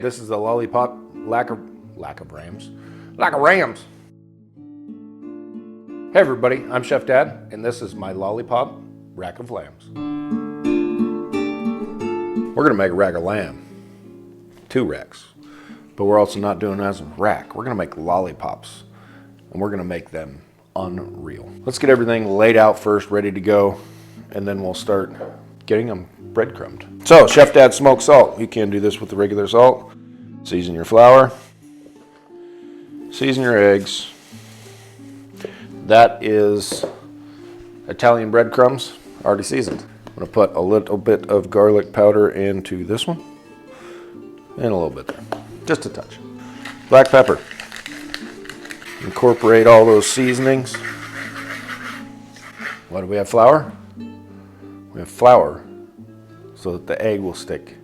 This is the Lollipop lack of rams. Hey everybody, I'm Chef Dad, and this is my Lollipop rack of lambs. We're gonna make a rack of lamb, 2 racks, but we're also not doing it as a rack. We're gonna make lollipops, and we're gonna make them unreal. Let's get everything laid out first, ready to go, and then we'll start getting them breadcrumbed. So, Chef Dad smoked salt. You can do this with the regular salt. Season your flour. Season your eggs. That is Italian breadcrumbs, already seasoned. I'm gonna put a little bit of garlic powder into this one, and a little bit there, just a touch. Black pepper. Incorporate all those seasonings. What do we have? Flour? We have flour so that the egg will stick.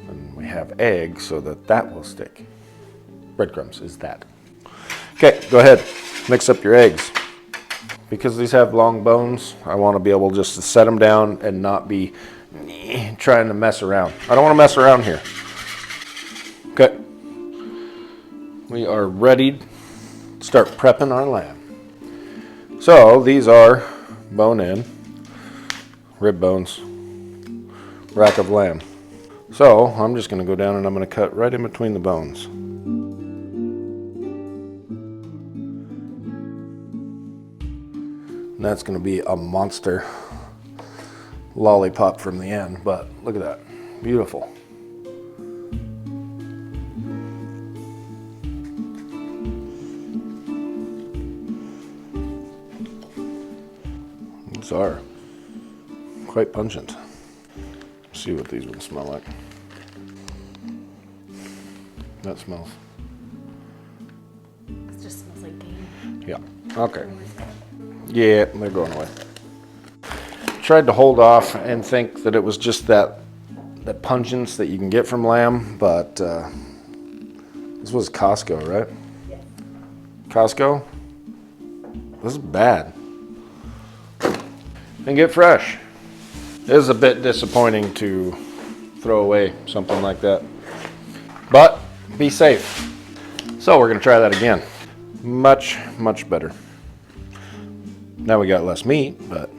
And we have egg so that that will stick. Breadcrumbs is that. Okay, go ahead, mix up your eggs. Because these have long bones, I want to be able just to set them down and not be trying to mess around. I don't want to mess around here. Okay, we are ready to start prepping our lamb. So these are bone-in, rib bones, rack of lamb. So I'm just going to go down and I'm going to cut right in between the bones. And that's going to be a monster lollipop from the end, but look at that, beautiful. These are quite pungent. Let's see what these would smell like. That smells. It just smells like game. Yeah, okay. Yeah, they're going away. Tried to hold off and think that it was just that pungence that you can get from lamb, but this was Costco, right? Yeah. Costco? This is bad. And get fresh. It is a bit disappointing to throw away something like that, but be safe. So we're gonna try that again. Much, much better. Now we got less meat, but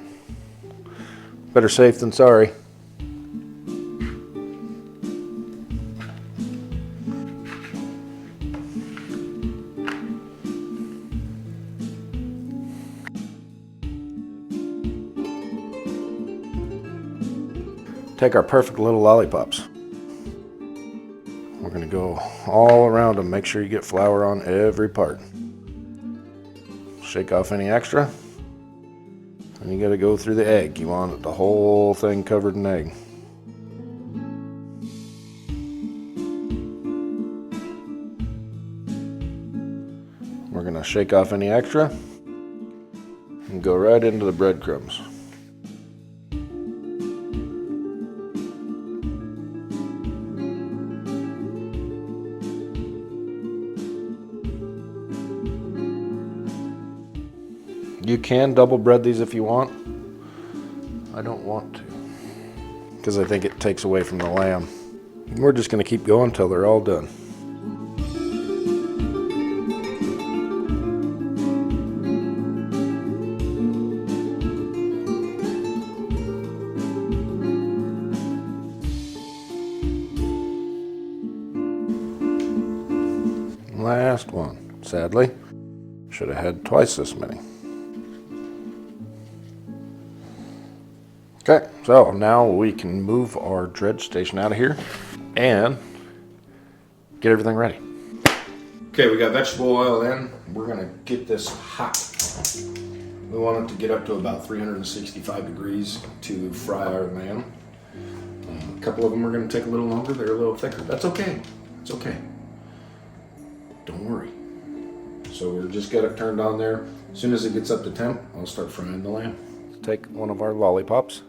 better safe than sorry. Take our perfect little lollipops. We're gonna go all around them. Make sure you get flour on every part. Shake off any extra. And you gotta go through the egg. You want the whole thing covered in egg. We're gonna shake off any extra and go right into the breadcrumbs. You can double bread these if you want. I don't want to, because I think it takes away from the lamb. We're just going to keep going until they're all done. Last one, sadly. Should have had twice this many. Okay, so now we can move our dredge station out of here and get everything ready. Okay, we got vegetable oil in. We're gonna get this hot. We want it to get up to about 365 degrees to fry our lamb. A couple of them are gonna take a little longer. They're a little thicker. That's okay. It's okay. Don't worry. So we're just got it turned on there. As soon as it gets up to temp, I'll start frying the lamb. Take one of our lollipops.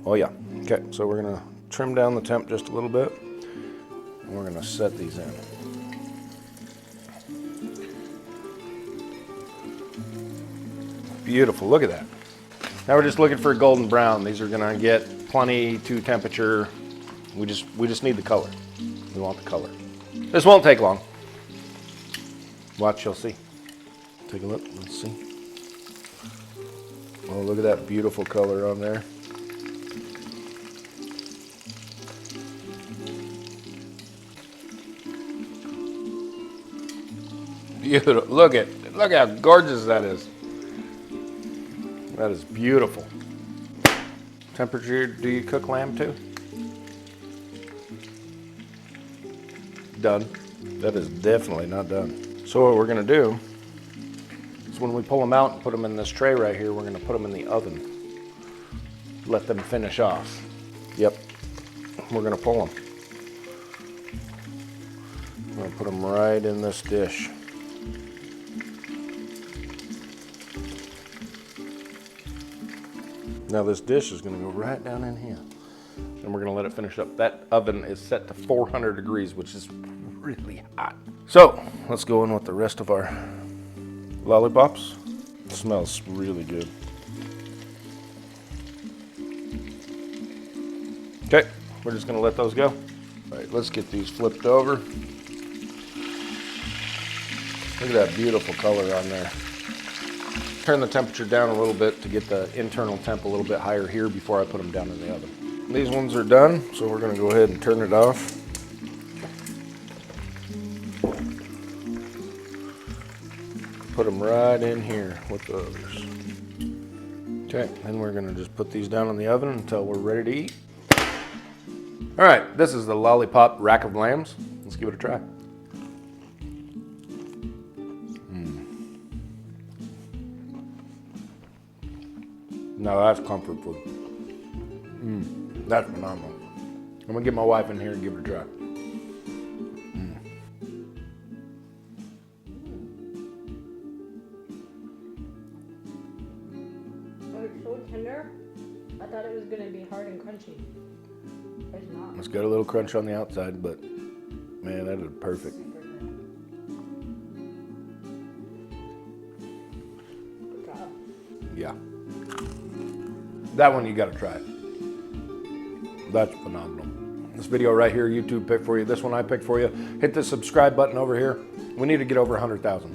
Oh yeah, okay, so we're gonna trim down the temp just a little bit, and we're gonna set these in. Beautiful, look at that. Now we're just looking for a golden brown. These are gonna get plenty to temperature. We just need the color. We want the color. This won't take long. Watch, you'll see. Take a look, let's see. Oh, look at that beautiful color on there. Beautiful. Look how gorgeous that is. That is beautiful. Temperature, do you cook lamb too? Done. That is definitely not done. So what we're gonna do is when we pull them out and put them in this tray right here, we're gonna put them in the oven. Let them finish off. Yep, we're gonna pull them. We're gonna put them right in this dish. Now this dish is gonna go right down in here. And we're gonna let it finish up. That oven is set to 400 degrees, which is really hot. So let's go in with the rest of our lollipops. It smells really good. Okay, we're just gonna let those go. All right, let's get these flipped over. Look at that beautiful color on there. Turn the temperature down a little bit to get the internal temp a little bit higher here before I put them down in the oven. These ones are done, so we're gonna go ahead and turn it off. Put them right in here with the others. Okay, then we're gonna just put these down in the oven until we're ready to eat. All right, this is the Lollipop rack of lambs. Let's give it a try. No, that's comfort food. That's phenomenal. I'm gonna get my wife in here and give it a try. Oh, it's so tender. I thought it was gonna be hard and crunchy. It's not. It's got a little crunch on the outside, but man, that is perfect. Super good. Good job. Yeah. That one you gotta try. That's phenomenal. This video right here, YouTube picked for you. This one I picked for you. Hit the subscribe button over here. We need to get over 100,000.